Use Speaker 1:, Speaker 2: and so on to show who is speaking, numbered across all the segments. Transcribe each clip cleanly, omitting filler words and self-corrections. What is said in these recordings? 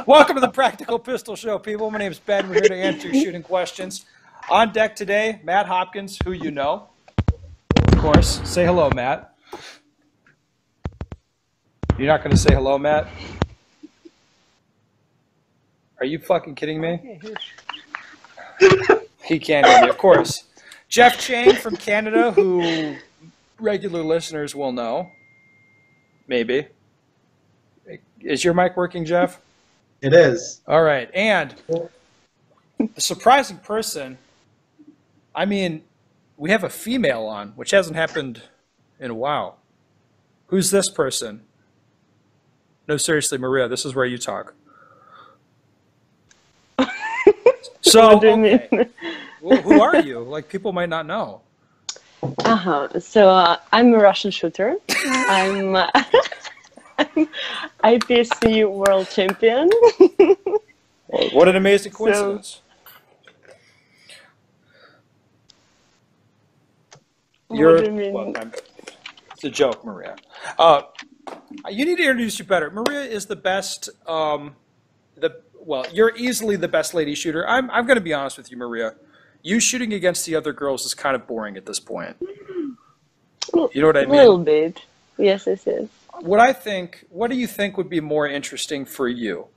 Speaker 1: Welcome to the Practical Pistol Show, people. My name is Ben. We're here to answer your shooting questions. On deck today, Matt Hopkins, who you know, of course. Say hello, Matt. You're not going to say hello, Matt? Are you fucking kidding me? He can't hear me, of course. Jeff Chang from Canada, who regular listeners will know. Maybe. Is your mic working, Jeff?
Speaker 2: It is.
Speaker 1: All right. And the surprising person, I mean, we have a female on, which hasn't happened in a while. Who's this person? No, seriously, Maria, this is where you talk. So,
Speaker 3: what do you mean?
Speaker 1: Well, who are you? Like, people might not know.
Speaker 3: So I'm a Russian shooter. I'm IPSC world champion.
Speaker 1: Well, what an amazing coincidence.
Speaker 3: What do you mean?
Speaker 1: Well, it's a joke, Maria. You need to introduce you better. Maria is the best, well, you're easily the best lady shooter. I'm going to be honest with you, Maria. You shooting against the other girls is kind of boring at this point. You know what I mean?
Speaker 3: A little bit. Yes, it is.
Speaker 1: What do you think would be more interesting for you?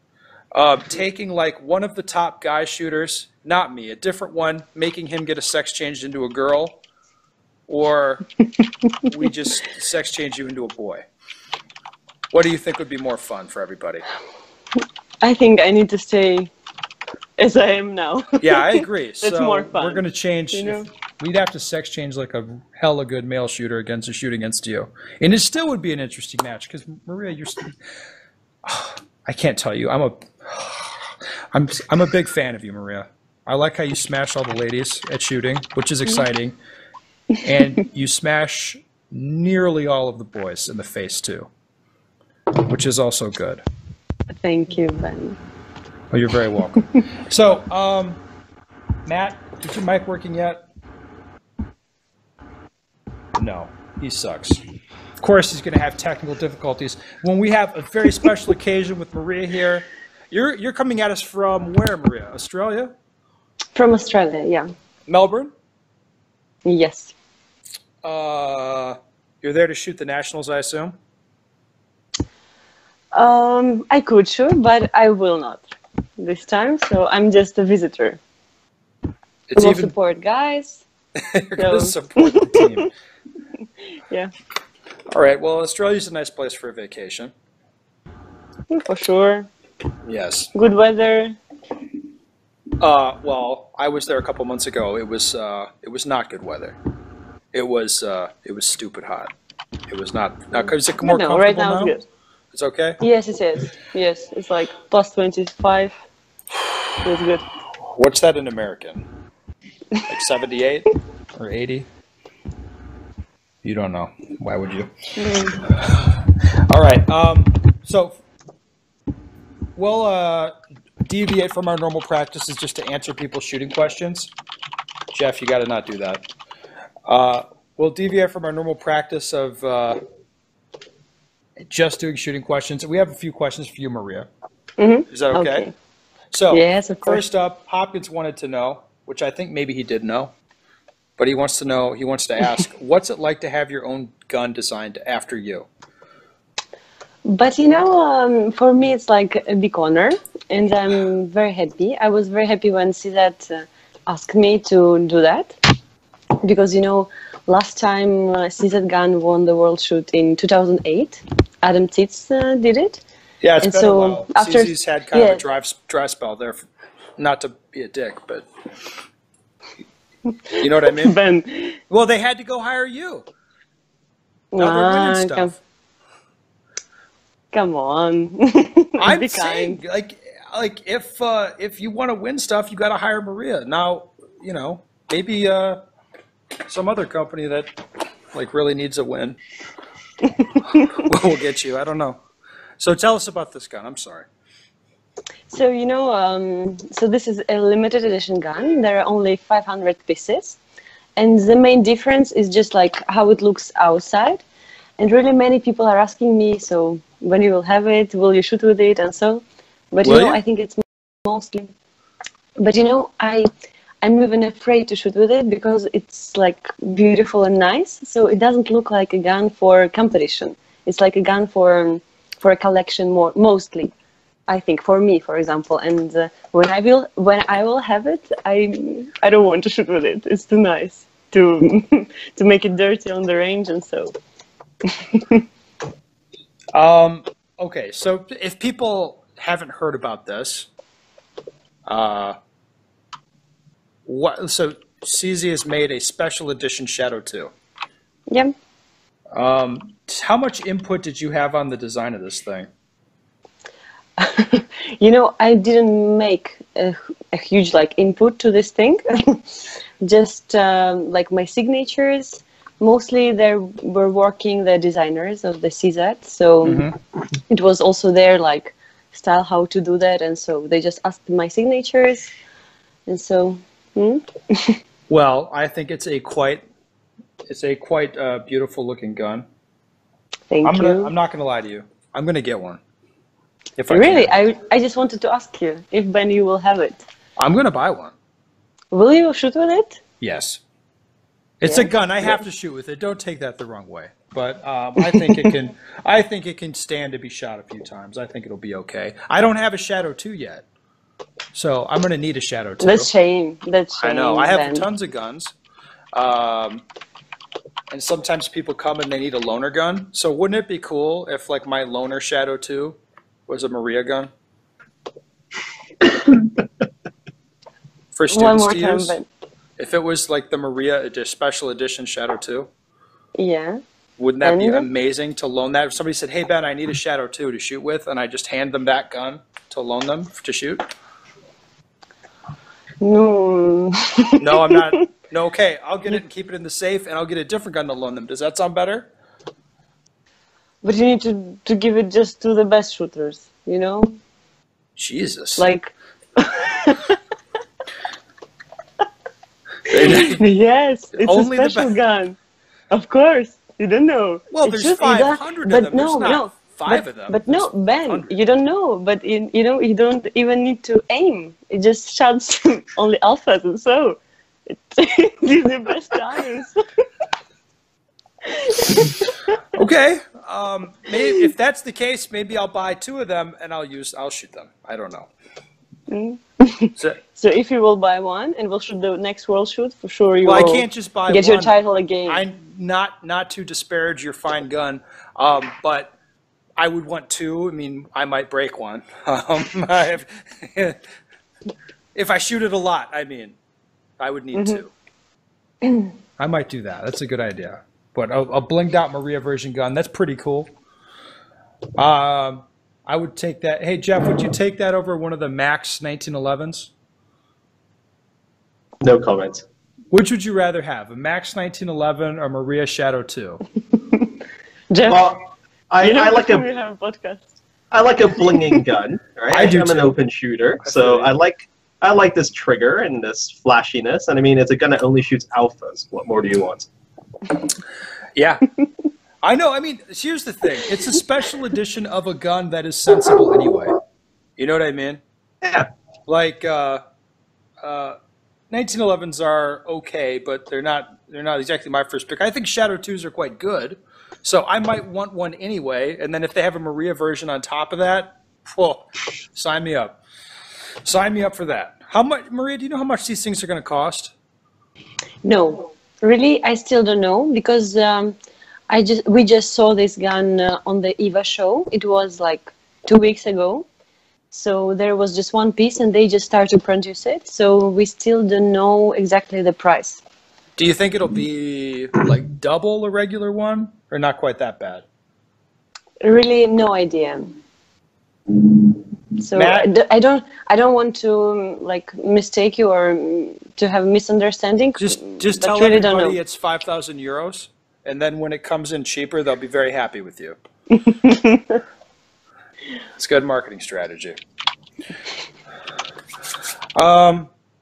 Speaker 1: Taking like one of the top guy shooters, not me, a different one, making him get a sex changed into a girl, or we just sex change you into a boy? What do you think would be more fun for everybody?
Speaker 3: I think I need to stay as I am now.
Speaker 1: Yeah, I agree.
Speaker 3: It's
Speaker 1: So
Speaker 3: more fun.
Speaker 1: We're going to change.
Speaker 3: You know?
Speaker 1: We'd have to sex change like a hella good male shooter against a shoot against you. And it still would be an interesting match because, Maria, you're I can't tell you. I'm a big fan of you, Maria. I like how you smash all the ladies at shooting, which is exciting. And you smash nearly all of the boys in the face, too, which is also good.
Speaker 3: Thank you, Ben.
Speaker 1: Oh, you're very welcome. So, Matt, is your mic working yet? No, he sucks. Of course, he's going to have technical difficulties. When we have a very special occasion with Maria here, you're coming at us from where, Maria? Australia?
Speaker 3: From Australia, yeah.
Speaker 1: Melbourne?
Speaker 3: Yes.
Speaker 1: You're there to shoot the Nationals, I assume?
Speaker 3: I could shoot, but I will not this time. So I'm just a visitor. We'll support guys.
Speaker 1: You're going to support the team.
Speaker 3: Yeah.
Speaker 1: All right. Well, Australia's a nice place for a vacation.
Speaker 3: For sure.
Speaker 1: Yes.
Speaker 3: Good weather.
Speaker 1: Well, I was there a couple months ago. It was not good weather. It was stupid hot. It was not. Now, is it more comfortable
Speaker 3: right now?
Speaker 1: now?
Speaker 3: It's good.
Speaker 1: It's okay?
Speaker 3: Yes, it is. Yes, it's like plus 25. It's good.
Speaker 1: What's that in American? Like 78 or 80? You don't know. Why would you? All right. So we'll deviate from our normal practices just to answer people's shooting questions. Jeff, you got to not do that. We'll deviate from our normal practice of just doing shooting questions. We have a few questions for you, Maria.
Speaker 3: Mm-hmm.
Speaker 1: Is that okay? So,
Speaker 3: yes, of course.
Speaker 1: First up, Hopkins wanted to know, which I think maybe he did know, but he wants to ask, what's it like to have your own gun designed after you?
Speaker 3: But you know, for me, it's like a big honor, and I'm very happy. I was very happy when CZ asked me to do that, because you know, last time CZ Gun won the World Shoot in 2008. Adam Titz did it.
Speaker 1: Yeah, it's been a while.
Speaker 3: After,
Speaker 1: CZ's had kind of a dry spell there, not to be a dick, but you know what I mean?
Speaker 3: Ben.
Speaker 1: Well, they had to go hire you. Now they're winning stuff.
Speaker 3: Come on.
Speaker 1: I'm saying, like if you want to win stuff, you got to hire Maria. Now, you know, maybe some other company that like really needs a win will get you. I don't know. So tell us about this gun. I'm sorry.
Speaker 3: So, you know, so this is a limited edition gun. There are only 500 pieces. And the main difference is just like how it looks outside. And really many people are asking me, so when you will have it, will you shoot with it? And so But
Speaker 1: Will you?
Speaker 3: I think it's mostly. But I'm even afraid to shoot with it because it's like beautiful and nice. So it doesn't look like a gun for competition. It's like a gun for a collection mostly. I think for me, for example. And when I will have it, I don't want to shoot with it. It's too nice to to make it dirty on the range and so.
Speaker 1: Okay, so if people haven't heard about this, so CZ has made a special edition Shadow 2.
Speaker 3: Yeah.
Speaker 1: How much input did you have on the design of this thing?
Speaker 3: I didn't make a huge input to this thing. Just my signatures. Mostly they were working the designers of the CZ, so it was also their style how to do that, and so they just asked my signatures, and so.
Speaker 1: Well, I think it's a quite beautiful looking gun.
Speaker 3: Thank you.
Speaker 1: I'm not gonna lie to you. I'm gonna get one. If
Speaker 3: Really, I just wanted to ask you if Ben you will have it.
Speaker 1: I'm gonna buy one.
Speaker 3: Will you shoot with it?
Speaker 1: Yes. It's a gun. I have to shoot with it. Don't take that the wrong way. But I think it can. I think it can stand to be shot a few times. I think it'll be okay. I don't have a Shadow 2 yet, so I'm going to need a Shadow 2.
Speaker 3: That's shame.
Speaker 1: I know. I have
Speaker 3: Ben.
Speaker 1: tons of guns, and sometimes people come and they need a loaner gun. So wouldn't it be cool if my loaner Shadow 2 was a Maria gun for students
Speaker 3: One more
Speaker 1: to
Speaker 3: time,
Speaker 1: use?
Speaker 3: Ben.
Speaker 1: If it was the Maria Special Edition Shadow 2,
Speaker 3: Yeah.
Speaker 1: wouldn't that be
Speaker 3: And?
Speaker 1: amazing to loan that? If somebody said, hey, Ben, I need a Shadow 2 to shoot with, and I just hand them that gun to loan them to shoot?
Speaker 3: No.
Speaker 1: No, I'm not. No, okay, I'll get it and keep it in the safe, and I'll get a different gun to loan them. Does that sound better?
Speaker 3: But you need to give it just to the best shooters,
Speaker 1: Jesus.
Speaker 3: Yes, it's
Speaker 1: Only
Speaker 3: a
Speaker 1: the
Speaker 3: special gun. Of course, you don't know.
Speaker 1: Well,
Speaker 3: It
Speaker 1: there's
Speaker 3: should-
Speaker 1: 500 of
Speaker 3: but
Speaker 1: them.
Speaker 3: No,
Speaker 1: There's not
Speaker 3: no,
Speaker 1: five
Speaker 3: but,
Speaker 1: of them.
Speaker 3: But no,
Speaker 1: There's
Speaker 3: Ben,
Speaker 1: 100.
Speaker 3: you don't know. But you don't even need to aim. It just shoots only alphas, and so it gives you best chance.
Speaker 1: Okay. Maybe if that's the case, maybe I'll buy 2 of them and I'll shoot them. I don't know.
Speaker 3: So if you will buy one and we'll shoot the next world shoot, for sure you
Speaker 1: Well,
Speaker 3: will
Speaker 1: I can't just buy
Speaker 3: get
Speaker 1: one.
Speaker 3: your title again.
Speaker 1: I'm not to disparage your fine gun, but I would want 2. I mean, I might break one. If I shoot it a lot, I mean, I would need 2. I might do that. That's a good idea. But a blinged out Maria version gun, that's pretty cool. I would take that. Hey, Jeff, would you take that over one of the Max 1911s?
Speaker 2: No comment.
Speaker 1: Which would you rather have, a Max 1911 or Maria Shadow 2?
Speaker 3: Jeff,
Speaker 2: Well, I like
Speaker 3: we
Speaker 2: a
Speaker 3: have a podcast.
Speaker 2: I like a blinging gun. Right?
Speaker 1: I do
Speaker 2: I'm an
Speaker 1: too.
Speaker 2: open shooter,
Speaker 1: I
Speaker 2: so
Speaker 1: feel you.
Speaker 2: I like this trigger and this flashiness. And I mean, it's a gun that only shoots alphas. What more do you want?
Speaker 1: Yeah. I know. I mean, here's the thing. It's a special edition of a gun that is sensible anyway. You know what I mean?
Speaker 2: Yeah.
Speaker 1: 1911s are okay, but they're not exactly my first pick. I think Shadow 2s are quite good. So I might want one anyway, and then if they have a Maria version on top of that, sign me up. Sign me up for that. How much, Maria, do you know how much these things are going to cost?
Speaker 3: No, really, I still don't know because we just saw this gun on the EVA show. It was 2 weeks ago. So there was just one piece and they just started to produce it. So we still don't know exactly the price.
Speaker 1: Do you think it'll be double a regular one or not quite that bad?
Speaker 3: Really, no idea. So
Speaker 1: Matt?
Speaker 3: I don't want to mistake you or to have a misunderstanding.
Speaker 1: Just
Speaker 3: but
Speaker 1: tell
Speaker 3: really don't
Speaker 1: everybody
Speaker 3: know.
Speaker 1: it's 5,000 euros, and then when it comes in cheaper, they'll be very happy with you. It's good marketing strategy.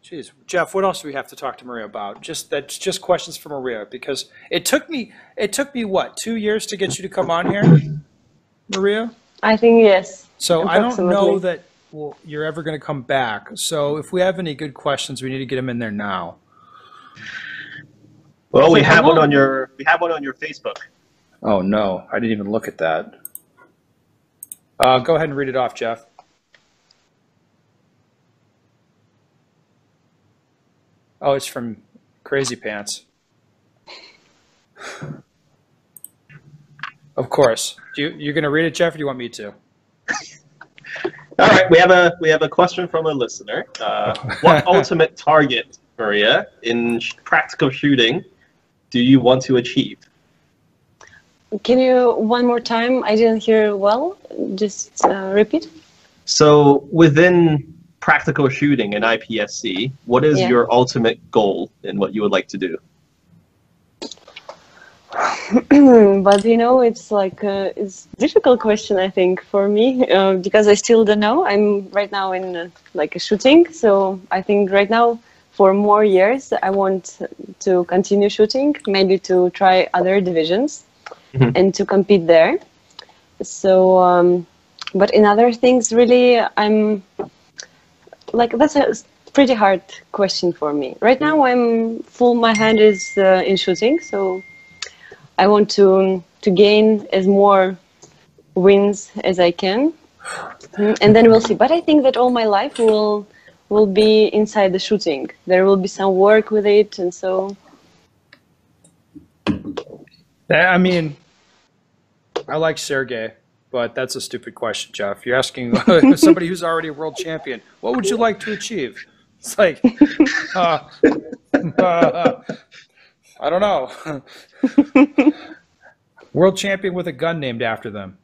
Speaker 1: Geez, Jeff, what else do we have to talk to Maria about? Just questions for Maria, because it took me what, 2 years to get you to come on here, Maria?
Speaker 3: I think yes.
Speaker 1: So I don't know
Speaker 3: Approximately.
Speaker 1: that you're ever going to come back. So if we have any good questions, we need to get them in there now.
Speaker 2: Well, we have one on your Facebook.
Speaker 1: Oh no, I didn't even look at that. Go ahead and read it off, Jeff. Oh, it's from Crazy Pants. Of course. You're going to read it, Jeff, or do you want me to?
Speaker 2: All right, we have a question from a listener. What ultimate target, Maria, in practical shooting do you want to achieve?
Speaker 3: Can you one more time? I didn't hear well. Just repeat.
Speaker 2: So within practical shooting in IPSC, what is your ultimate goal in what you would like to do?
Speaker 3: But it's like it's a difficult question, I think, for me, because I still don't know. I'm right now in like a shooting, so I think right now for more years I want to continue shooting, maybe to try other divisions and to compete there. So, but in other things, really, I'm like, that's a pretty hard question for me. Right now, my hand is in shooting, so I want to gain as more wins as I can, and then we'll see. But I think that all my life will be inside the shooting. There will be some work with it, and so.
Speaker 1: I mean, I like Sergey, but that's a stupid question, Jeff. You're asking somebody who's already a world champion, what would you like to achieve? It's like, I don't know. World champion with a gun named after them.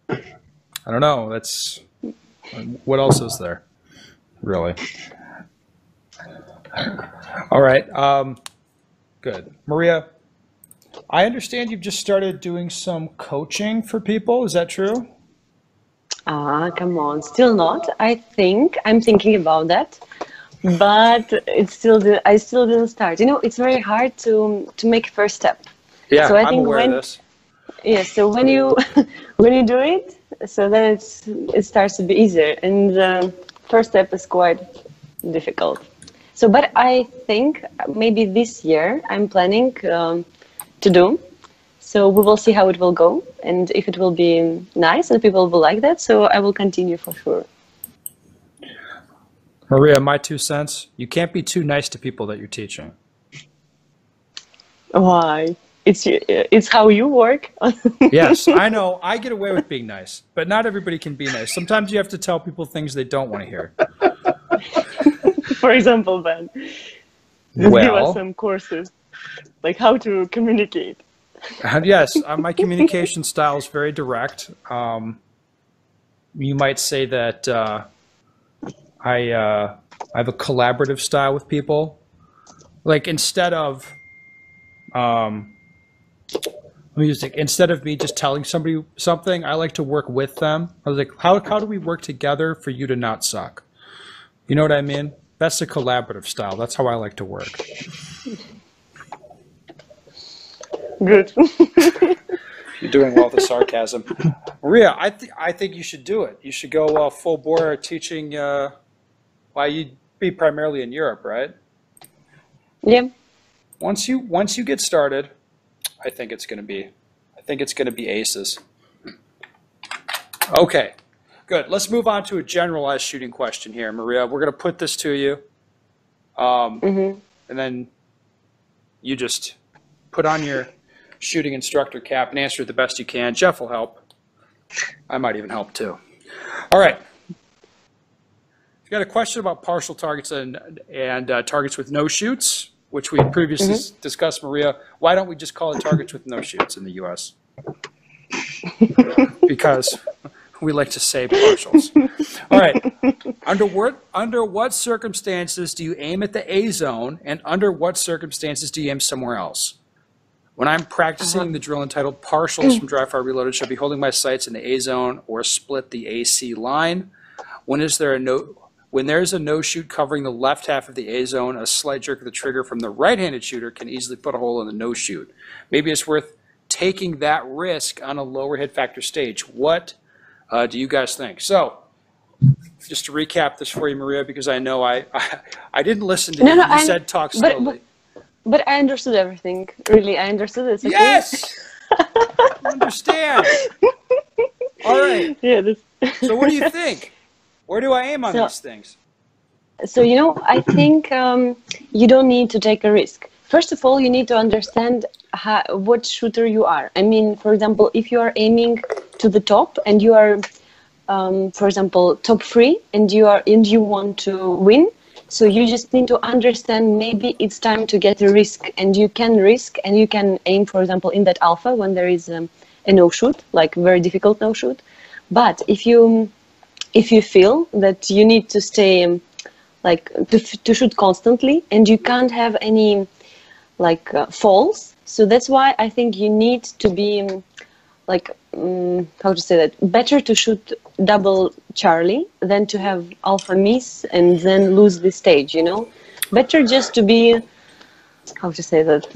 Speaker 1: I don't know. That's what else is there, really? All right. Good. Maria, I understand you've just started doing some coaching for people. Is that true?
Speaker 3: Come on. Still not. I'm thinking about that. But I still didn't start. It's very hard to make first step.
Speaker 1: Yeah,
Speaker 3: so I
Speaker 1: I'm
Speaker 3: think
Speaker 1: aware of this.
Speaker 3: Yeah, so when you do it, so then it starts to be easier, and first step is quite difficult. So, but I think maybe this year I'm planning to do. So we will see how it will go, and if it will be nice and people will like that, so I will continue for sure.
Speaker 1: Maria, my 2 cents, you can't be too nice to people that you're teaching.
Speaker 3: Why? It's how you work.
Speaker 1: Yes, I know. I get away with being nice, but not everybody can be nice. Sometimes you have to tell people things they don't want to hear.
Speaker 3: For example, Ben, give us some courses, like how to communicate.
Speaker 1: Yes, my communication style is very direct. You might say that I have a collaborative style with people. Like instead of instead of me just telling somebody something, I like to work with them. I was like, how do we work together for you to not suck? You know what I mean? That's the collaborative style. That's how I like to work.
Speaker 3: Good.
Speaker 1: You're doing well with the sarcasm. Maria, I think you should do it. You should go full bore teaching. You'd be primarily in Europe, right?
Speaker 3: Yeah.
Speaker 1: Once you get started, I think it's going to be aces. Okay, good. Let's move on to a generalized shooting question here, Maria. We're going to put this to you, and then you just put on your shooting instructor cap and answer it the best you can. Jeff will help. I might even help too. All right. We've got a question about partial targets and targets with no shoots, which we previously discussed, Maria. Why don't we just call it targets with no shoots in the U.S.? Because we like to say partials. All right. Under what circumstances do you aim at the A zone, and under what circumstances do you aim somewhere else? When I'm practicing the drill entitled Partials from Dry Fire Reloaded, should be holding my sights in the A zone or split the AC line. When there's a no-shoot covering the left half of the A zone, a slight jerk of the trigger from the right-handed shooter can easily put a hole in the no-shoot. Maybe it's worth taking that risk on a lower hit factor stage. What do you guys think? So, just to recap this for you, Maria, because I know I didn't listen to
Speaker 3: No,
Speaker 1: you.
Speaker 3: no,
Speaker 1: You said talk slowly.
Speaker 3: But I understood everything. Really, I understood it. Okay?
Speaker 1: Yes! I understand. All right.
Speaker 3: Yeah.
Speaker 1: So what do you think? Where do I aim on
Speaker 3: So-
Speaker 1: these things?
Speaker 3: So, I think you don't need to take a risk. First of all, you need to understand what shooter you are. I mean, for example, if you are aiming to the top and you are, for example, top 3 and you want to win, so you just need to understand maybe it's time to get a risk, and you can risk and you can aim, for example, in that alpha when there is a no-shoot, like very difficult no-shoot. But if you feel that you need to stay like to shoot constantly and you can't have any falls, so that's why I think you need to be how to say that, better to shoot double Charlie than to have alpha miss and then lose the stage, better just to be, how to say that.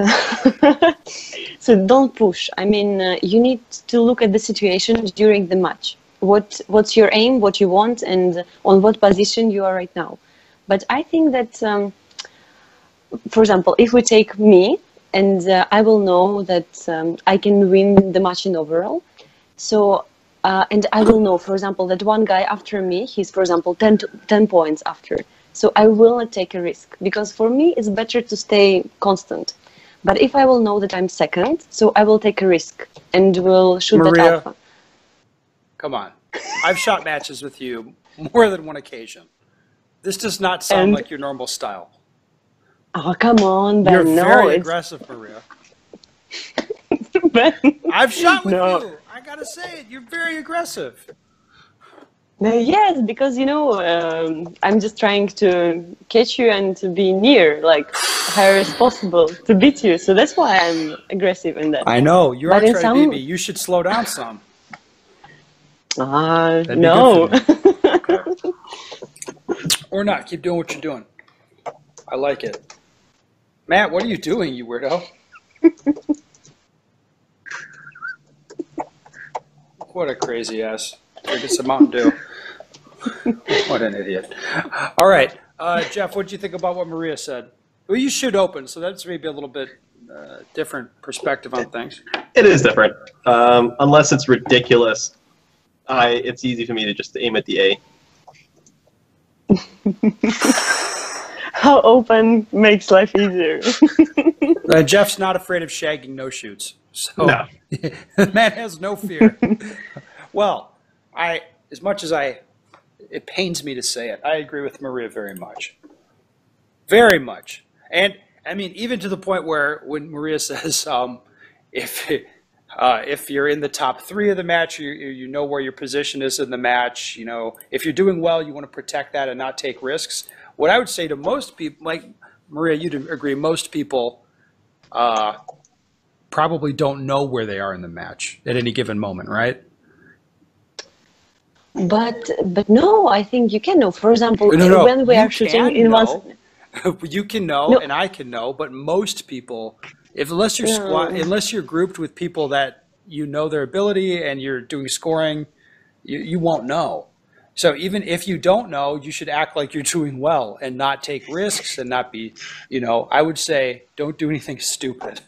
Speaker 3: So don't push. I mean, you need to look at the situation during the match. What's your aim, what you want, and on what position you are right now. But I think that, for example, if we take me, and I will know that I can win the match in overall. So, and I will know, for example, that one guy after me, he's, for example, 10 points after. So I will not take a risk, because for me, it's better to stay constant. But if I will know that I'm second, so I will take a risk and will shoot that
Speaker 1: Maria,
Speaker 3: alpha.
Speaker 1: come on. I've shot matches with you more than one occasion. This does not sound like your normal style.
Speaker 3: Oh, come on, Ben.
Speaker 1: You're
Speaker 3: No,
Speaker 1: very
Speaker 3: it's...
Speaker 1: aggressive, Maria.
Speaker 3: Ben.
Speaker 1: I've shot with
Speaker 3: No.
Speaker 1: you. I gotta say it. You're very aggressive.
Speaker 3: No, yes, because I'm just trying to catch you and to be near, like higher as possible to beat you. So that's why I'm aggressive in that.
Speaker 1: I know. You're
Speaker 3: But
Speaker 1: a
Speaker 3: in
Speaker 1: try
Speaker 3: some-
Speaker 1: baby. You should slow down some. That'd be
Speaker 3: No.
Speaker 1: good for me. Or not. Keep doing what you're doing. I like it. Matt, what are you doing, you weirdo? What a crazy ass. Drinking some Mountain Dew. What an idiot. All right. Jeff, what did you think about what Maria said? Well, you shoot open, so that's maybe a little bit different perspective on things.
Speaker 2: It is different. Unless it's ridiculous, it's easy for me to just aim at the A.
Speaker 3: How open makes life easier.
Speaker 1: Jeff's not afraid of shagging no-shoots. So
Speaker 2: No.
Speaker 1: Matt has no fear. Well, as much as it pains me to say it, I agree with Maria very much. Very much. And, I mean, even to the point where when Maria says, if you're in the top 3 of the match, you know where your position is in the match, if you're doing well, you want to protect that and not take risks. What I would say to most people, like Maria, you'd agree, most people probably don't know where they are in the match at any given moment, right?
Speaker 3: But no, I think you can know. For example,
Speaker 1: No.
Speaker 3: when we
Speaker 1: You
Speaker 3: are shooting
Speaker 1: can
Speaker 3: in one...
Speaker 1: know. You can know,
Speaker 3: No.
Speaker 1: and I can know, but most people, unless you're grouped with people that you know their ability and you're doing scoring, you won't know. So even if you don't know, you should act like you're doing well and not take risks and not be, I would say don't do anything stupid,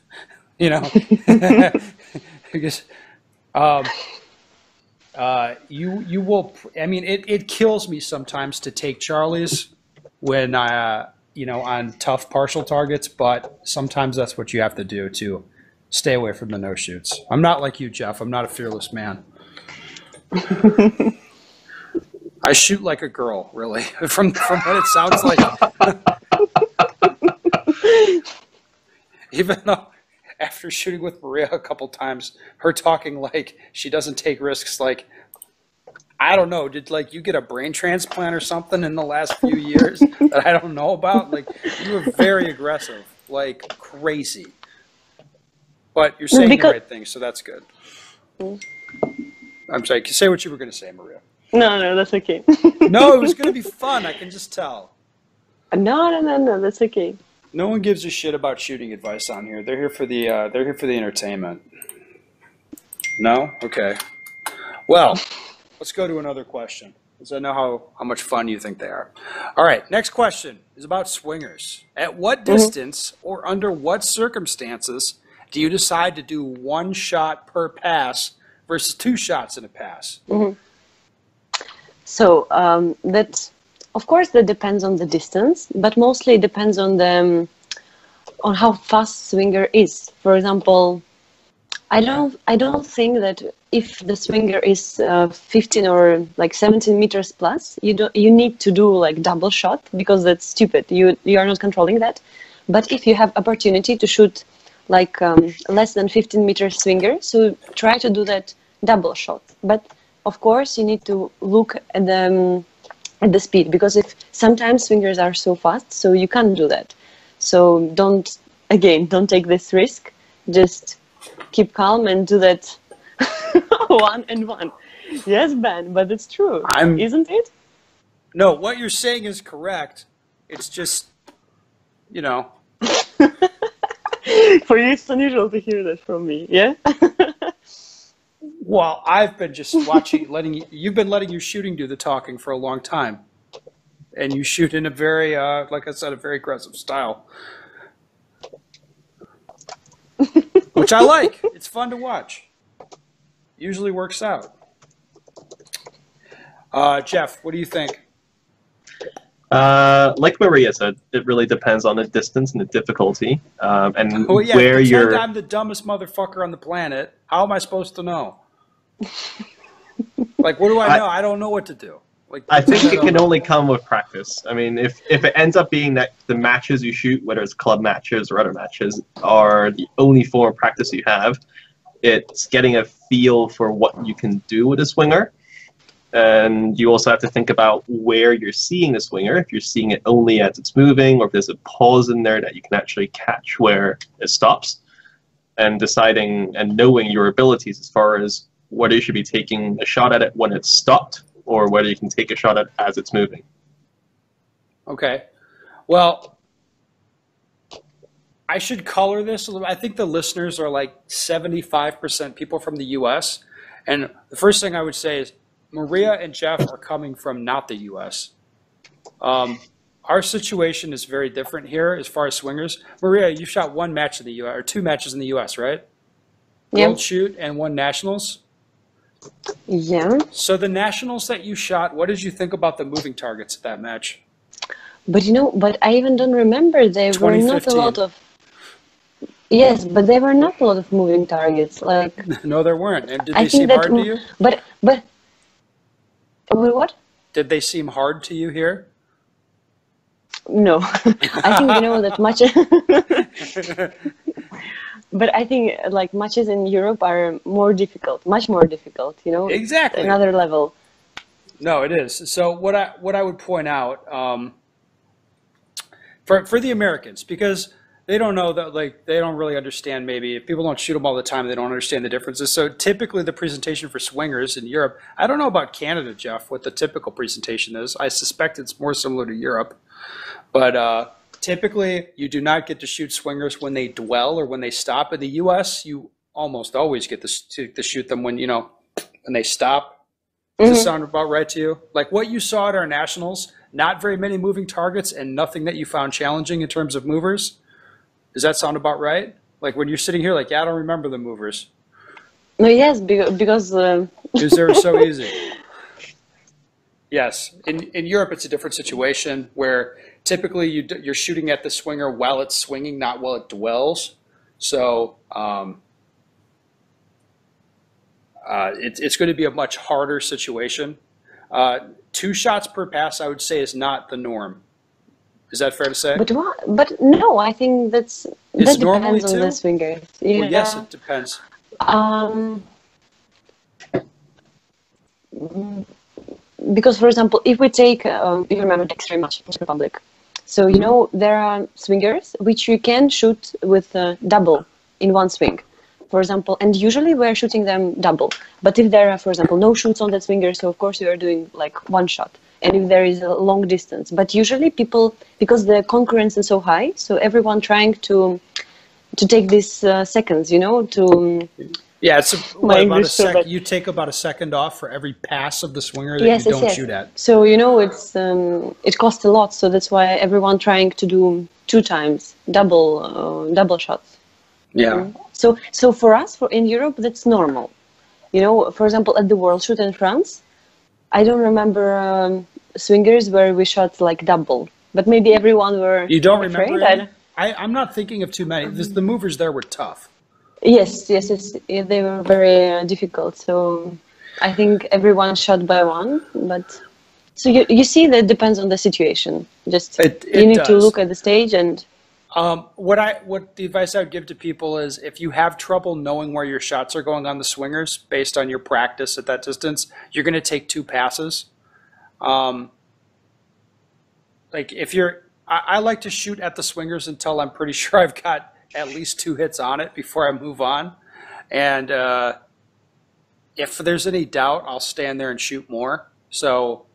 Speaker 1: because you will. I mean, it kills me sometimes to take Charlies when on tough partial targets, but sometimes that's what you have to do to stay away from the no shoots. I'm not like you, Jeff. I'm not a fearless man. I shoot like a girl, really, from what it sounds like. Even though after shooting with Maria a couple times, her talking like she doesn't take risks, like, I don't know, did you get a brain transplant or something in the last few years that I don't know about? Like, you were very aggressive, like crazy. But you're saying the right thing, so that's good. I'm sorry, say what you were going to say, Maria.
Speaker 3: No, that's okay.
Speaker 1: No, it was going to be fun. I can just tell.
Speaker 3: No, that's okay.
Speaker 1: No one gives a shit about shooting advice on here. They're here for the entertainment. No? Okay. Well, let's go to another question. because I know how much fun you think they are. All right, next question is about swingers. At what distance or under what circumstances do you decide to do one shot per pass versus two shots in a pass?
Speaker 3: So that, of course, that depends on the distance, but mostly it depends on the on how fast swinger is. For example, I don't think that if the swinger is 15 or like 17 meters plus, you need to do like double shot, because that's stupid. You are not controlling that. But if you have opportunity to shoot like less than 15 meters swinger, so try to do that double shot. But of course, you need to look at the speed, because if sometimes swingers are so fast, so you can't do that. So don't take this risk. Just keep calm and do that 1 and 1. Yes, Ben, but it's true, isn't it?
Speaker 1: No, what you're saying is correct. It's just, you know.
Speaker 3: For you, it's unusual to hear that from me, yeah?
Speaker 1: Well, I've been just watching, you've been letting your shooting do the talking for a long time. And you shoot in a very, like I said, a very aggressive style. Which I like. It's fun to watch. Usually works out. Jeff, what do you think?
Speaker 2: Like Maria said, it really depends on the distance and the difficulty, and where you're.
Speaker 1: I'm the dumbest motherfucker on the planet. How am I supposed to know? Like, what do I know? I don't know what to do. Like,
Speaker 2: I think it can only come with practice. I mean, if it ends up being that the matches you shoot, whether it's club matches or other matches, are the only form of practice you have, it's getting a feel for what you can do with a swinger. And you also have to think about where you're seeing the swinger, if you're seeing it only as it's moving, or if there's a pause in there that you can actually catch where it stops, and deciding and knowing your abilities as far as whether you should be taking a shot at it when it's stopped, or whether you can take a shot at it as it's moving.
Speaker 1: Okay. Well, I should color this a little. I think the listeners are like 75% people from the U.S. And the first thing I would say is Maria and Jeff are coming from not the U.S. Our situation is very different here as far as swingers. Maria, you shot one match in the U.S. or two matches in the U.S., right?
Speaker 3: Yeah.
Speaker 1: World Shoot and one Nationals.
Speaker 3: Yeah.
Speaker 1: So the Nationals that you shot, what did you think about the moving targets at that match?
Speaker 3: But I even don't remember. There were not a lot of. Yes, but there were not a lot of moving targets. Like
Speaker 1: no, there weren't. And did they seem hard to you?
Speaker 3: But what?
Speaker 1: Did they seem hard to you here?
Speaker 3: No, I think that much. But I think like matches in Europe are more difficult, much more difficult.
Speaker 1: Exactly.
Speaker 3: Another level.
Speaker 1: No, it is. So what I would point out for the Americans, because they don't know that, like, they don't really understand, maybe if people don't shoot them all the time, they don't understand the differences. So typically the presentation for swingers in Europe, I don't know about Canada, Jeff, what the typical presentation is. I suspect it's more similar to Europe. But typically you do not get to shoot swingers when they dwell or when they stop. In the U.S., you almost always get to shoot them when they stop. Does this sound about right to you? Like what you saw at our Nationals, not very many moving targets and nothing that you found challenging in terms of movers? Does that sound about right? Like when you're sitting here, like, yeah, I don't remember the movers.
Speaker 3: No, yes, because
Speaker 1: they were so easy. Yes, in Europe it's a different situation where typically you're shooting at the swinger while it's swinging, not while it dwells. So it's going to be a much harder situation. 2 shots per pass, I would say, is not the norm. Is that fair to say?
Speaker 3: But no, I think that depends on the swinger. Yeah.
Speaker 1: Well, yes, it depends.
Speaker 3: Because, for example, if we take, you remember Dexter very much, Czech Republic. So, there are swingers which you can shoot with double in one swing, for example, and usually we're shooting them double. But if there are, for example, no shoots on that swinger, so of course you are doing like one shot. And if there is a long distance, but usually people, because the concurrence is so high, so everyone trying to take these seconds, to
Speaker 1: Yeah, it's
Speaker 3: My
Speaker 1: about a
Speaker 3: English so
Speaker 1: sec.
Speaker 3: bad.
Speaker 1: You take about a second off for every pass of the swinger that
Speaker 3: Yes,
Speaker 1: you
Speaker 3: yes,
Speaker 1: don't
Speaker 3: yes.
Speaker 1: shoot at.
Speaker 3: So it costs a lot. So that's why everyone trying to do 2 times double shots.
Speaker 1: Yeah.
Speaker 3: So for us, in Europe, that's normal. For example, at the World Shoot in France, I don't remember swingers where we shot like double, but maybe everyone were
Speaker 1: You don't
Speaker 3: afraid.
Speaker 1: remember any? I'm not thinking of too many. The movers there were tough.
Speaker 3: Yes, yeah, they were very difficult. So I think everyone shot by one, but so you see that depends on the situation. Just
Speaker 1: It
Speaker 3: you need to
Speaker 1: does.
Speaker 3: look at the stage and
Speaker 1: What the advice I would give to people is if you have trouble knowing where your shots are going on the swingers based on your practice at that distance, you're going to take 2 passes. Like if you're, I like to shoot at the swingers until I'm pretty sure I've got at least 2 hits on it before I move on. And if there's any doubt, I'll stand there and shoot more. So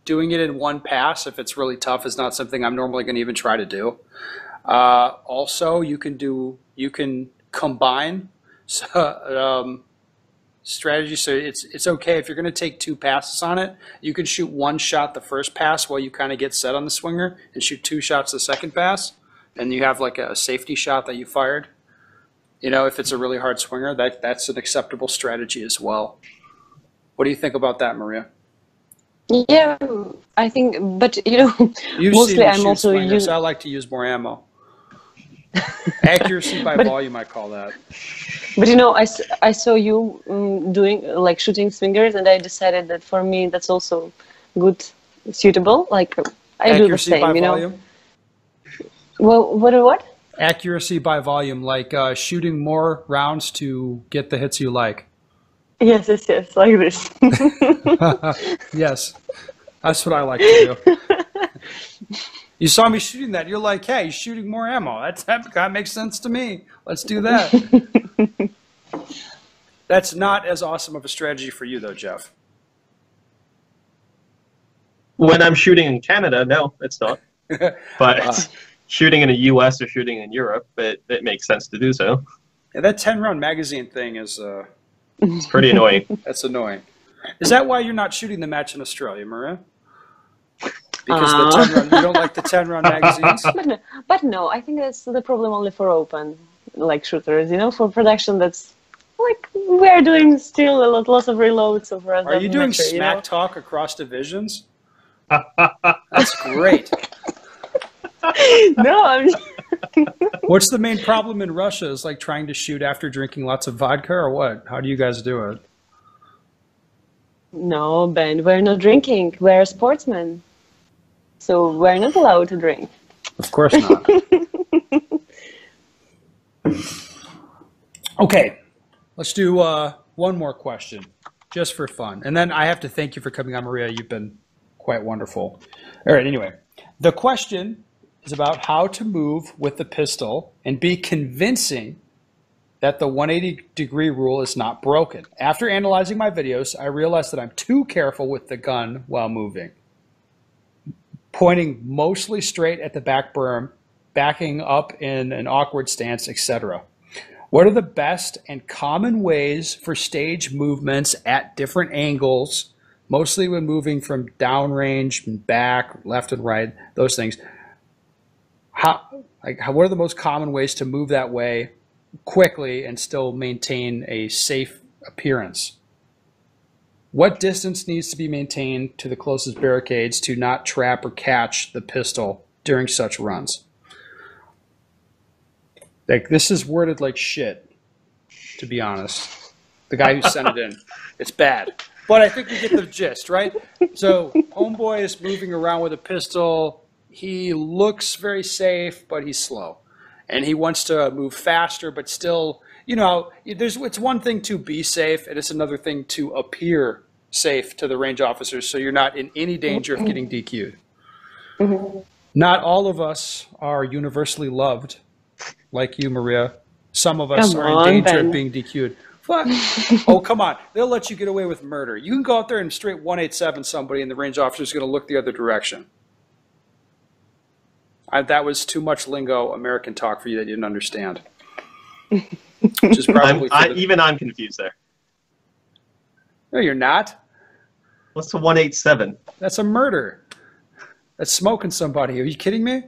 Speaker 1: doing it in one pass, if it's really tough, is not something I'm normally going to even try to do. Also, you can combine strategy. So it's okay if you're going to take 2 passes on it. You can shoot 1 shot the first pass while you kind of get set on the swinger, and shoot 2 shots the second pass, and you have like a safety shot that you fired. If it's a really hard swinger, that's an acceptable strategy as well. What do you think about that, Maria?
Speaker 3: yeah, I think. But
Speaker 1: You've seen
Speaker 3: mostly
Speaker 1: me
Speaker 3: I'm
Speaker 1: shoot
Speaker 3: also
Speaker 1: swingers.
Speaker 3: using.
Speaker 1: I like to use more ammo. Accuracy by
Speaker 3: But
Speaker 1: volume, I call that.
Speaker 3: But I saw you doing like shooting swingers, and I decided that for me that's also good, suitable. Like I do the
Speaker 1: Accuracy by
Speaker 3: same,
Speaker 1: volume.
Speaker 3: Well, what?
Speaker 1: Accuracy by volume, like shooting more rounds to get the hits you like.
Speaker 3: Yes, like this.
Speaker 1: Yes, that's what I like to do. You saw me shooting that. You're like, hey, he's shooting more ammo. That makes sense to me. Let's do that. That's not as awesome of a strategy for you, though, Jeff.
Speaker 2: When I'm shooting in Canada, no, it's not. But shooting in the US or shooting in Europe, it makes sense to do so.
Speaker 1: Yeah, that 10-round magazine thing is
Speaker 2: It's pretty annoying.
Speaker 1: that's annoying. Is that why you're not shooting the match in Australia, Maria? Because the 10 round, you don't like the 10-round magazines?
Speaker 3: But no, I think that's the problem only for open like shooters. For production, that's like we're doing still lots of reloads. So for us,
Speaker 1: Are you
Speaker 3: doesn't
Speaker 1: doing
Speaker 3: matter,
Speaker 1: smack talk across divisions? That's great.
Speaker 3: No, I'm.
Speaker 1: What's the main problem in Russia? Is like trying to shoot after drinking lots of vodka, or what? How do you guys do it?
Speaker 3: No, Ben, we're not drinking. We're sportsmen. So we're not allowed to drink.
Speaker 1: Of course not. Okay, let's do one more question, just for fun. And then I have to thank you for coming on, Maria. You've been quite wonderful. All right, anyway. The question is about how to move with the pistol and be convincing that the 180-degree rule is not broken. After analyzing my videos, I realized that I'm too careful with the gun while moving, pointing mostly straight at the back berm, backing up in an awkward stance, etc. What are the best and common ways for stage movements at different angles, mostly when moving from downrange, back, left and right, those things? What are the most common ways to move that way quickly and still maintain a safe appearance? What distance needs to be maintained to the closest barricades to not trap or catch the pistol during such runs? Like, this is worded like shit, to be honest. The guy who sent it in. It's bad. But I think we get the gist, right? So, homeboy is moving around with a pistol. He looks very safe, but he's slow. And he wants to move faster, but still, it's one thing to be safe, and it's another thing to appear safe to the range officers so you're not in any danger of getting DQ'd. Mm-hmm. Not all of us are universally loved, like you, Maria. Some of us are in danger of being DQ'd. What? Oh, come on. They'll let you get away with murder. You can go out there and straight 187 somebody, and the range officer's going to look the other direction. That was too much lingo, American talk for you that you didn't understand. which is probably
Speaker 2: I'm confused there.
Speaker 1: No, you're not.
Speaker 2: What's the 187?
Speaker 1: That's a murder. That's smoking somebody. Are you kidding me?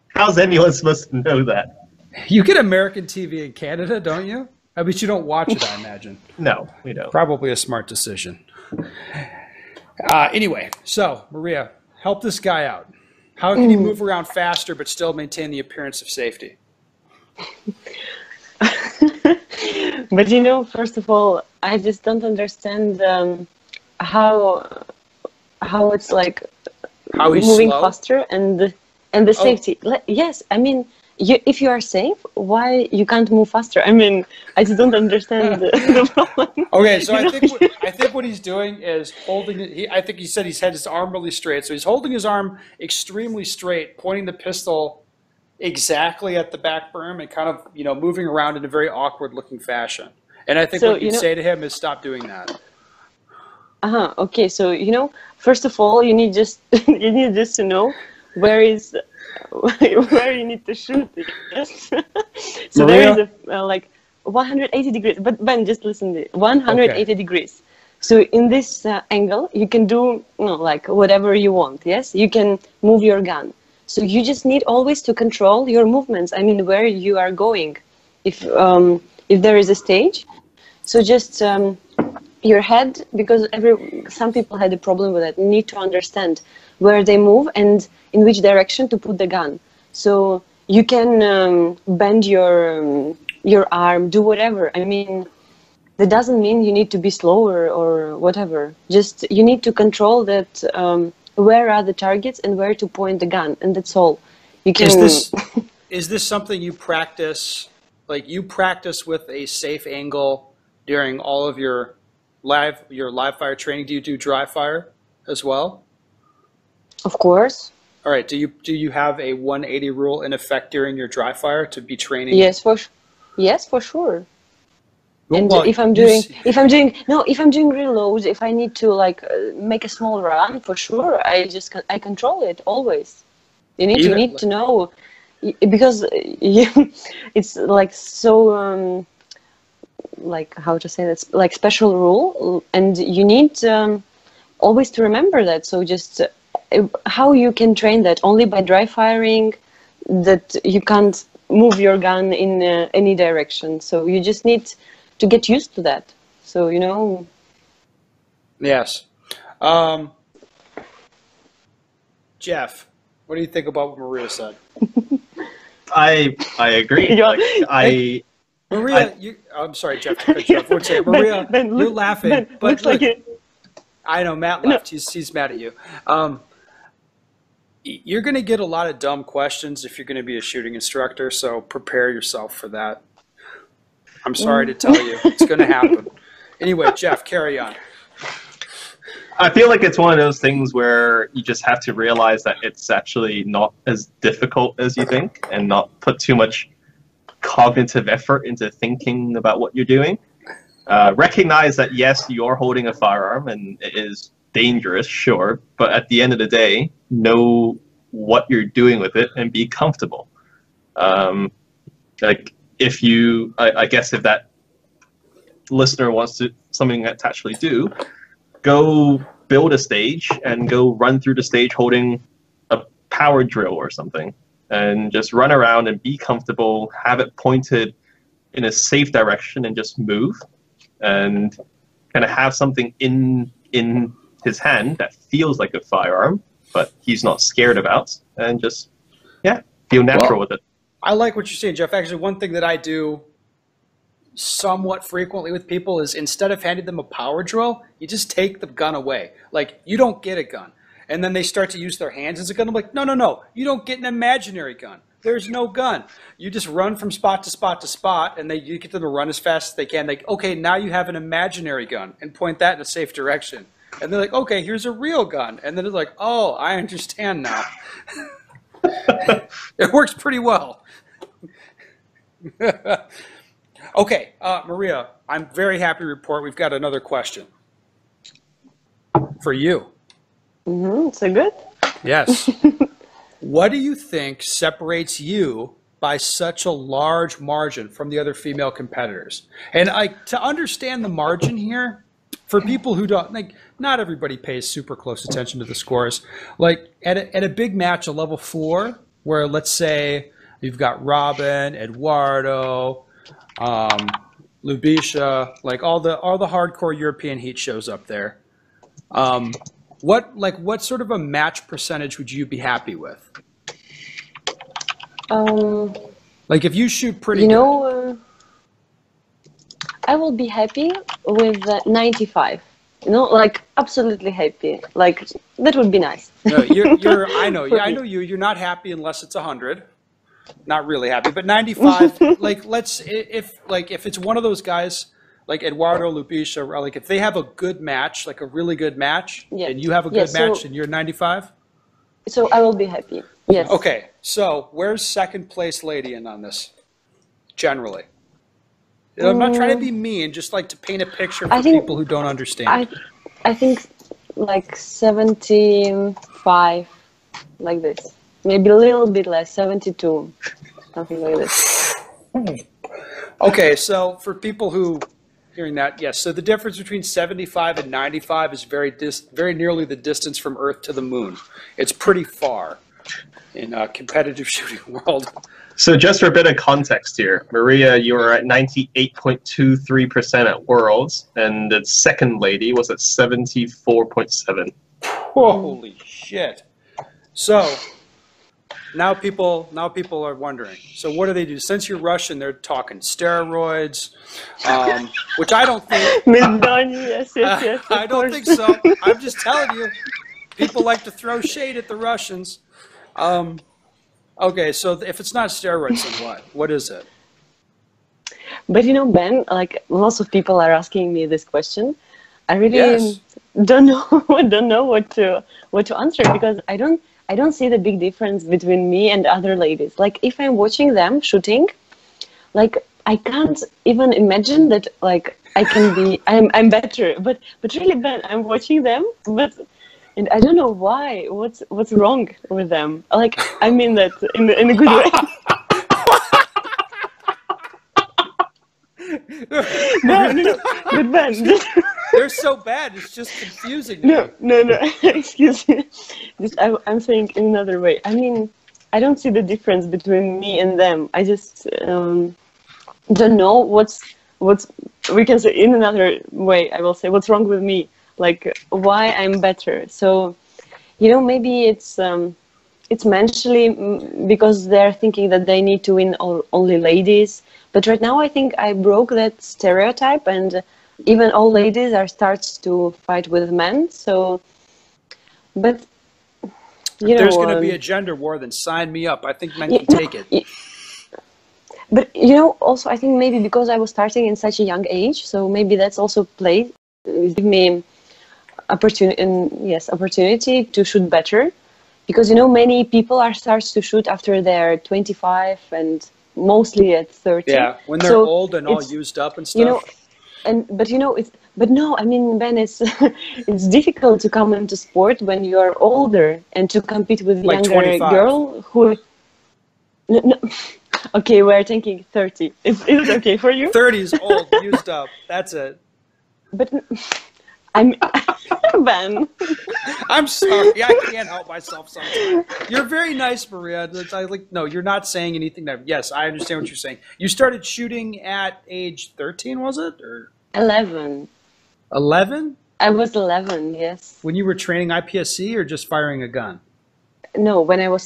Speaker 2: How's anyone supposed to know that?
Speaker 1: You get American TV in Canada, don't you? I mean, you don't watch it, I imagine.
Speaker 2: No, we don't.
Speaker 1: Probably a smart decision. Anyway, so Maria, help this guy out. How can he move around faster but still maintain the appearance of safety?
Speaker 3: But first of all, I just don't understand how it's like
Speaker 1: How he's
Speaker 3: moving
Speaker 1: slow?
Speaker 3: faster and the safety. Yes, I mean, if you are safe, why you can't move faster? I mean, I just don't understand the problem.
Speaker 1: Okay, so I think what he's doing is holding it. I think he said he's had his arm really straight, so he's holding his arm extremely straight, pointing the pistol exactly at the back berm, and kind of moving around in a very awkward-looking fashion. And I think what you'd say to him is stop doing that.
Speaker 3: Okay, so first of all, you need just to know where you need to shoot. Yes. So
Speaker 1: Maria?
Speaker 3: there is like 180 degrees. But Ben, just listen to it. 180 degrees. So in this angle, you can do like whatever you want. Yes, you can move your gun. So you just need always to control your movements. I mean, where you are going. If there is a stage, so just your head, because some people had a problem with that. Need to understand where they move and in which direction to put the gun. So you can bend your arm, do whatever. I mean, that doesn't mean you need to be slower or whatever. Just you need to control that. Where are the targets and where to point the gun, and that's all. You can.
Speaker 1: Is this something you practice? Like you practice with a safe angle during all of your live fire training? Do you do dry fire as well?
Speaker 3: Of course.
Speaker 1: All right. Do you have a 180 rule in effect during your dry fire to be training?
Speaker 3: Yes, for sure. And
Speaker 1: Well,
Speaker 3: if I'm doing reloads, if I need to like make a small run, for sure, I control it always. You need to know, because it's like so like how to say that, like special rule, and you need always to remember that. So just how you can train that only by dry firing, that you can't move your gun in any direction. So you just need to get used to that. So
Speaker 1: Yes. Jeff, what do you think about what Maria said?
Speaker 2: I agree. Like,
Speaker 1: Maria, I'm sorry, Jeff. To cut you off. What'd you say? Maria, you're laughing. But
Speaker 3: looks like it.
Speaker 1: I know Matt left. No. He's mad at you. You're going to get a lot of dumb questions if you're going to be a shooting instructor, so prepare yourself for that. I'm sorry to tell you. It's going to happen. Anyway, Jeff, carry on.
Speaker 2: I feel like it's one of those things where you just have to realize that it's actually not as difficult as you think, and not put too much cognitive effort into thinking about what you're doing. Recognize that, yes, you're holding a firearm and it is dangerous, sure, but at the end of the day, know what you're doing with it and be comfortable. Like, I guess if that listener wants something to actually do, go build a stage and go run through the stage holding a power drill or something, and just run around and be comfortable, have it pointed in a safe direction, and just move, and kind of have something in his hand that feels like a firearm, but he's not scared about, and just, feel natural with it.
Speaker 1: I like what you're saying, Jeff. Actually, one thing that I do somewhat frequently with people is, instead of handing them a power drill, you just take the gun away. Like, you don't get a gun. And then they start to use their hands as a gun. I'm like, no. You don't get an imaginary gun. There's no gun. You just run from spot to spot to spot, and you get them to run as fast as they can. Like, okay, now you have an imaginary gun, and point that in a safe direction. And they're like, okay, here's a real gun. And then it's like, oh, I understand now. It works pretty well. Okay, Maria, I'm very happy to report we've got another question for you.
Speaker 3: Mm-hmm, so good.
Speaker 1: Yes. What do you think separates you by such a large margin from the other female competitors. And to understand the margin here, for people who don't, like, not everybody pays super close attention to the scores. Like at a big match, a level 4, where let's say you've got Robin, Eduardo, Lubisha, like all the hardcore European heat shows up there. What sort of a match percentage would you be happy with? Like if you shoot pretty good.
Speaker 3: I will be happy with 95. Like absolutely happy. Like that would be nice.
Speaker 1: No, I know you. You're not happy unless it's 100. Not really happy, but 95. Like if it's one of those guys like Eduardo, Lubisha, like if they have a good match, like a really good match, and you have a good match, and you're 95.
Speaker 3: So I will be happy. Yes.
Speaker 1: Okay. So where's second place lady in on this? Generally. I'm not trying to be mean, just like to paint a picture for people who don't understand.
Speaker 3: I think like 75, like this. Maybe a little bit less, 72, something like this.
Speaker 1: Okay, so for people who hearing that, yes. So the difference between 75 and 95 is very nearly the distance from Earth to the Moon. It's pretty far in a competitive shooting world.
Speaker 2: So just for a bit of context here, Maria, you were at 98.23% at Worlds, and the second lady was at 74.7.
Speaker 1: Holy shit! So now people are wondering. So what do they do? Since you're Russian, they're talking steroids, which I don't think.
Speaker 3: Yes.
Speaker 1: I don't think so. I'm just telling you, people like to throw shade at the Russians. Okay, so if it's not steroids, then what? What is it?
Speaker 3: But Ben, like lots of people are asking me this question. I really don't know what to answer, because I don't see the big difference between me and other ladies. Like if I'm watching them shooting, like I can't even imagine that like I'm better. But really, Ben, I'm watching them, and I don't know why. What's wrong with them? Like I mean that in a good way. No. But Ben,
Speaker 1: they're so bad. It's just confusing me.
Speaker 3: No. Excuse me. I'm saying in another way. I mean, I don't see the difference between me and them. I just don't know what's. We can say in another way. I will say what's wrong with me. Like why I'm better. So, maybe it's mentally because they're thinking that they need to win only ladies. But right now I think I broke that stereotype, and even all ladies are starts to fight with men. So, but
Speaker 1: if there's going to be a gender war, then sign me up. I think men can take it.
Speaker 3: But also I think maybe because I was starting in such a young age, so maybe that's also give me opportunity to shoot better, because many people starts to shoot after they're 25 and mostly at 30.
Speaker 1: Yeah, when they're old and all used up and stuff.
Speaker 3: But no, I mean, Ben, it's it's difficult to come into sport when you are older and to compete with
Speaker 1: like
Speaker 3: younger
Speaker 1: 25.
Speaker 3: girl who. No. Okay, we're thinking 30. Is it okay for you?
Speaker 1: 30 is old, used up. That's it.
Speaker 3: But I'm Ben.
Speaker 1: I'm sorry. I can't help myself sometimes. You're very nice, Maria. No, you're not saying anything that. Yes, I understand what you're saying. You started shooting at age 13, was it? Or
Speaker 3: 11.
Speaker 1: 11?
Speaker 3: I was 11. Yes.
Speaker 1: When you were training IPSC or just firing a gun?
Speaker 3: No, when I was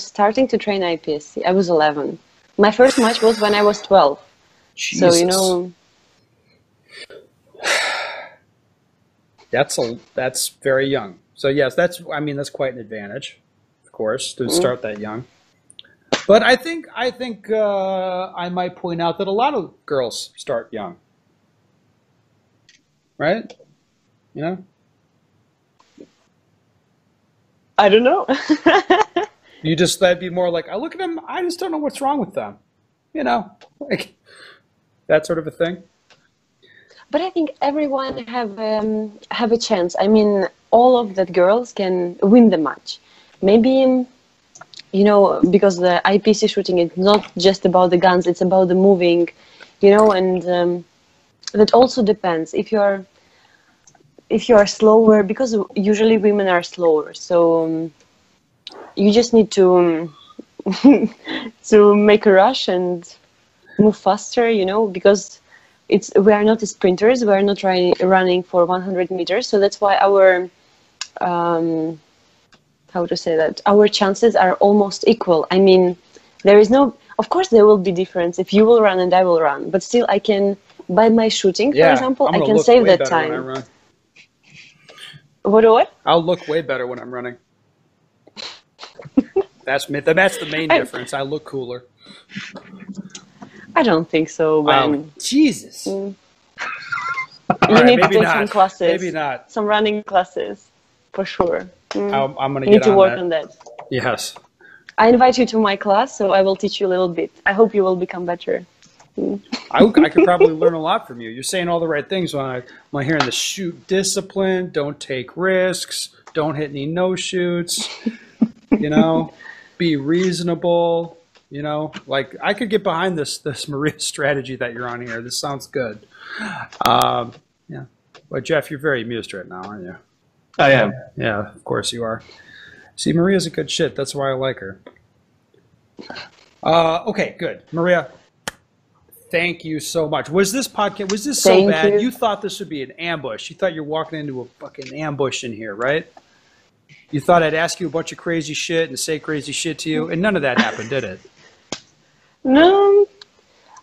Speaker 3: starting to train IPSC, I was 11. My first match was when I was 12.
Speaker 1: Jesus.
Speaker 3: So
Speaker 1: That's very young. So yes, that's quite an advantage, of course, to start that young. But I think I might point out that a lot of girls start young, right?
Speaker 3: I don't know.
Speaker 1: That'd be more like, I look at them, I just don't know what's wrong with them, like that sort of a thing.
Speaker 3: But I think everyone have a chance. I mean, all of the girls can win the match. Maybe because the IPC shooting is not just about the guns, it's about the moving, and that also depends if you are slower, because usually women are slower, so you just need to to make a rush and move faster, because we are not sprinters, we are not running for 100 meters, so that's why our how to say that, our chances are almost equal. I mean, there is no, of course there will be difference if you will run and I will run, but still I can, by my shooting, for example, I can save that time. What?
Speaker 1: I'll look way better when I'm running. That's the main difference. I look cooler.
Speaker 3: I don't think so, Ben.
Speaker 1: Jesus.
Speaker 3: You need to take some classes.
Speaker 1: Maybe not.
Speaker 3: Some running classes, for sure.
Speaker 1: I'm going to
Speaker 3: need to work on that.
Speaker 1: Yes.
Speaker 3: I invite you to my class, so I will teach you a little bit. I hope you will become better.
Speaker 1: I could probably learn a lot from you. You're saying all the right things when I'm hearing the shoot discipline, don't take risks, don't hit any no-shoots, be reasonable, like I could get behind this Maria strategy that you're on here. This sounds good. Yeah. But Jeff, you're very amused right now, aren't you?
Speaker 2: I am.
Speaker 1: Yeah, of course you are. See, Maria's a good shit. That's why I like her. Okay, good. Maria, thank you so much. Was this so bad? You thought this would be an ambush. You thought you're walking into a fucking ambush in here, right? You thought I'd ask you a bunch of crazy shit and say crazy shit to you, and none of that happened, did it?
Speaker 3: No,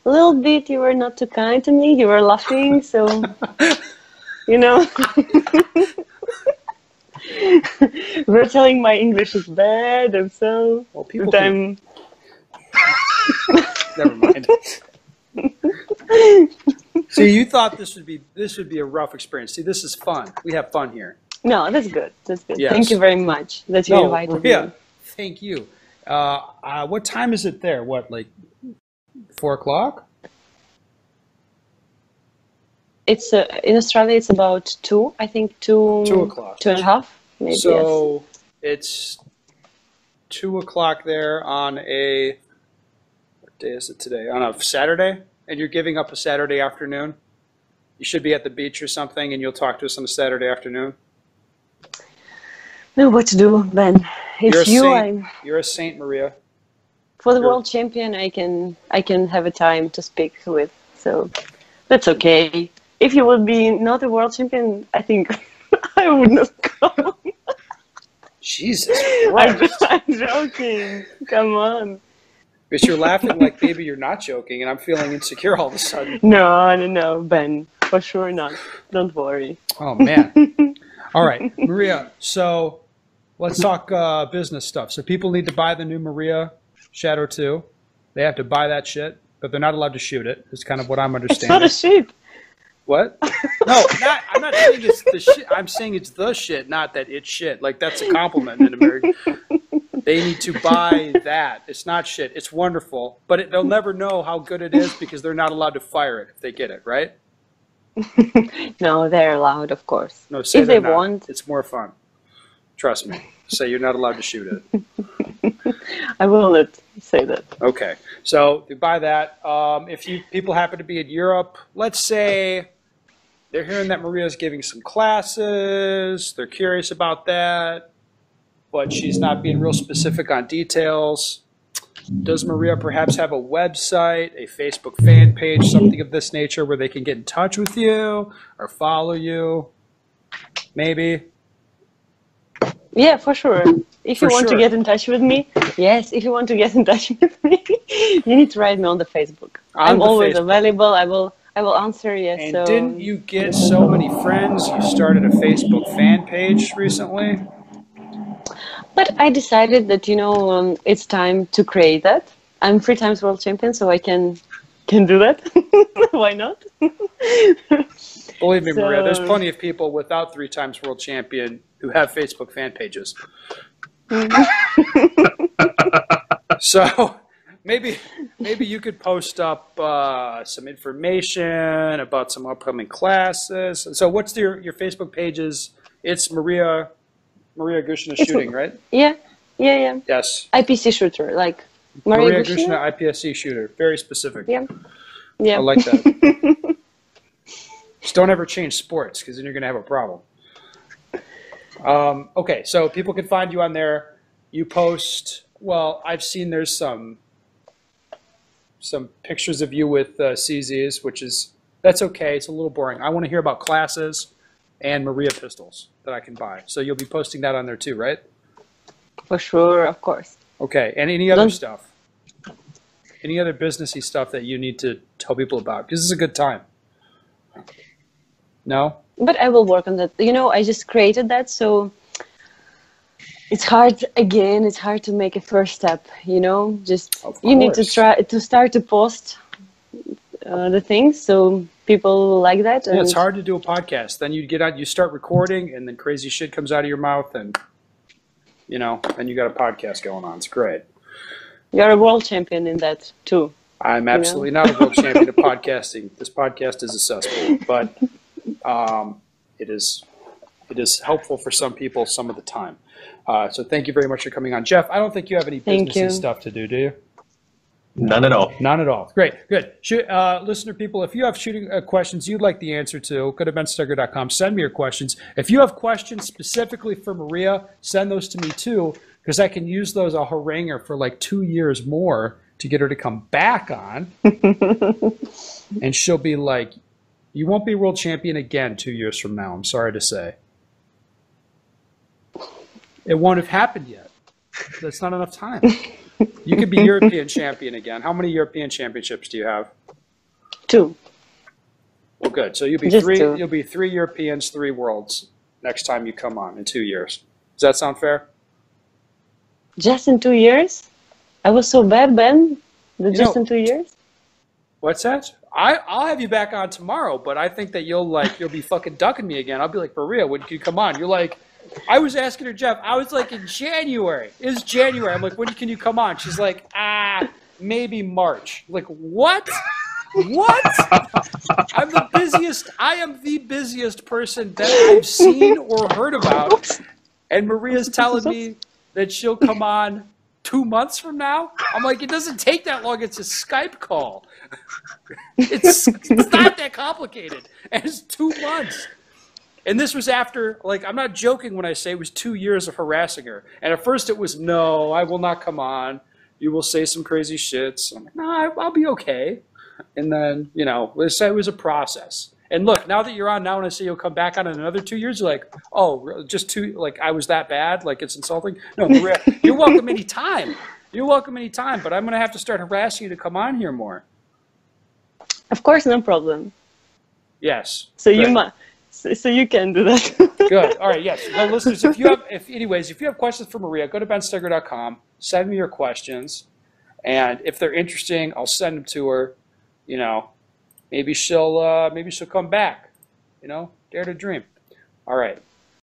Speaker 3: a little bit. You were not too kind to me. You were laughing, so, We're telling my English is bad, and so...
Speaker 1: Well, people can... Never mind. See, you thought this would be a rough experience. See, this is fun. We have fun here.
Speaker 3: No, that's good. That's good.
Speaker 1: Yes.
Speaker 3: Thank you very much that you invited me.
Speaker 1: Thank you. What time is it there? What, like 4 o'clock?
Speaker 3: It's in Australia. It's about 2. I think 2.
Speaker 1: 2 o'clock.
Speaker 3: 2:30, maybe.
Speaker 1: So it's 2 o'clock there on a. What day is it today? On a Saturday, and you're giving up a Saturday afternoon. You should be at the beach or something, and you'll talk to us on a Saturday afternoon.
Speaker 3: No, what to do, Ben? It's
Speaker 1: You're a saint, Maria.
Speaker 3: For the world champion, I can have a time to speak with, so that's okay. If you would be not a world champion, I think I would not come.
Speaker 1: Jesus
Speaker 3: Christ. I'm joking. Come on.
Speaker 1: Because you're laughing like maybe you're not joking, and I'm feeling insecure all of a sudden.
Speaker 3: No, Ben. For sure not. Don't worry.
Speaker 1: Oh, man. All right, Maria, so let's talk business stuff. So people need to buy the new Maria Shadow 2. They have to buy that shit, but they're not allowed to shoot it. Is kind of what I'm understanding.
Speaker 3: It's not a shit.
Speaker 1: What? No, I'm not saying it's the shit. I'm saying it's the shit, not that it's shit. Like, that's a compliment in America. They need to buy that. It's not shit. It's wonderful. But they'll never know how good it is because they're not allowed to fire it if they get it, right?
Speaker 3: No, they're allowed, of course.
Speaker 1: No, say
Speaker 3: if they
Speaker 1: not.
Speaker 3: want.
Speaker 1: It's more fun. Trust me. Say you're not allowed to shoot it.
Speaker 3: I will not say that.
Speaker 1: Okay. So you buy that. If people happen to be in Europe, let's say they're hearing that Maria's giving some classes, they're curious about that, but she's not being real specific on details. Does Maria perhaps have a website, a Facebook fan page, something of this nature where they can get in touch with you or follow you? Maybe?
Speaker 3: Yeah, for sure. If you want to get in touch with me, yes, if you want to get in touch with me, you need to write me on the Facebook. I'm always available. I will answer, yes.
Speaker 1: And didn't you get so many friends? You started a Facebook fan page recently?
Speaker 3: But I decided that, it's time to create that. I'm 3 times world champion, so I can do that. Why not?
Speaker 1: Believe me, Maria, there's plenty of people without 3 times world champion who have Facebook fan pages. So maybe you could post up some information about some upcoming classes. So what's your Facebook pages? It's Maria Gushina Shooting, right?
Speaker 3: Yeah, Yeah, yeah.
Speaker 1: Yes.
Speaker 3: IPC shooter, like Maria
Speaker 1: Maria
Speaker 3: Gushina.
Speaker 1: Gushina, IPSC shooter. Very specific.
Speaker 3: Yeah. Yeah.
Speaker 1: I like that. Just don't ever change sports, because then you're going to have a problem. Okay, so people can find you on there. You post, well, I've seen there's some pictures of you with CZs, which is, that's okay. It's a little boring. I want to hear about classes and Maria pistols that I can buy. So you'll be posting that on there too, right?
Speaker 3: For sure, of course.
Speaker 1: Okay, and any other
Speaker 3: Don't-
Speaker 1: stuff? Any other businessy stuff that you need to tell people about? Because this is a good time. No?
Speaker 3: But I will work on that. You know, I just created that, so it's hard. Again, it's hard to make a first step. You know, just
Speaker 1: Of
Speaker 3: you need to
Speaker 1: course.
Speaker 3: try to start to post the things so people like that.
Speaker 1: Yeah, it's
Speaker 3: and-
Speaker 1: hard to do a podcast. Then you get out, you start recording, and then crazy shit comes out of your mouth, and you know, then you got a podcast going on. It's great.
Speaker 3: You're a world champion in that too.
Speaker 1: I'm absolutely not a world champion of podcasting. This podcast is a cesspool, but it is helpful for some people some of the time. So thank you very much for coming on, Jeff. I don't think you have any
Speaker 3: Thank
Speaker 1: businessy
Speaker 3: you.
Speaker 1: stuff to do you?
Speaker 2: None at all.
Speaker 1: None at all. Great, good. Listener people, if you have shooting questions you'd like the answer to, go to bensteger.com. Send me your questions. If you have questions specifically for Maria, send those to me too, because I can use those. I'll harangue her for like 2 years more to get her to come back on. And she'll be like, you won't be world champion again 2 years from now, I'm sorry to say. It won't have happened yet. That's not enough time. You could be European champion again. How many European championships do you have?
Speaker 3: 2.
Speaker 1: Well, good. So you'll be
Speaker 3: Just
Speaker 1: three.
Speaker 3: two.
Speaker 1: You'll be 3 Europeans, 3 worlds next time you come on in 2 years. Does that sound fair?
Speaker 3: Just in 2 years? I was so bad, Ben. That just
Speaker 1: know-
Speaker 3: in 2 years?
Speaker 1: What's that? I'll have you back on tomorrow, but I think that you'll be fucking ducking me again. I'll be like, Maria, when can you come on? You're like, I was asking her, Jeff. I was like, in January. It was January. I'm like, when can you come on? She's like, maybe March. I'm like, what? What? I'm the busiest. I am the busiest person that I've seen or heard about. And Maria's telling me that she'll come on 2 months from now. I'm like, it doesn't take that long. It's a Skype call. It's not that complicated. And it's 2 months. And this was after, like, I'm not joking when I say it was 2 years of harassing her. And at first it was, no, I will not come on. You will say some crazy shits. I'm like, no, I'll be okay. And then, you know, it was a process. And look, now that you're on, now when I say you'll come back on in another 2 years, you're like, oh, just 2, like, I was that bad? Like, it's insulting? No, Maria, you're welcome anytime. You're welcome anytime, but I'm going to have to start harassing you to come on here more.
Speaker 3: Of course, no problem.
Speaker 1: Yes.
Speaker 3: So
Speaker 1: Good.
Speaker 3: so you can do that.
Speaker 1: Good. All right. Yes. Well, listeners, if you have questions for Maria, go to bensteger.com. Send me your questions, and if they're interesting, I'll send them to her. You know, maybe she'll come back. You know, dare to dream. All right.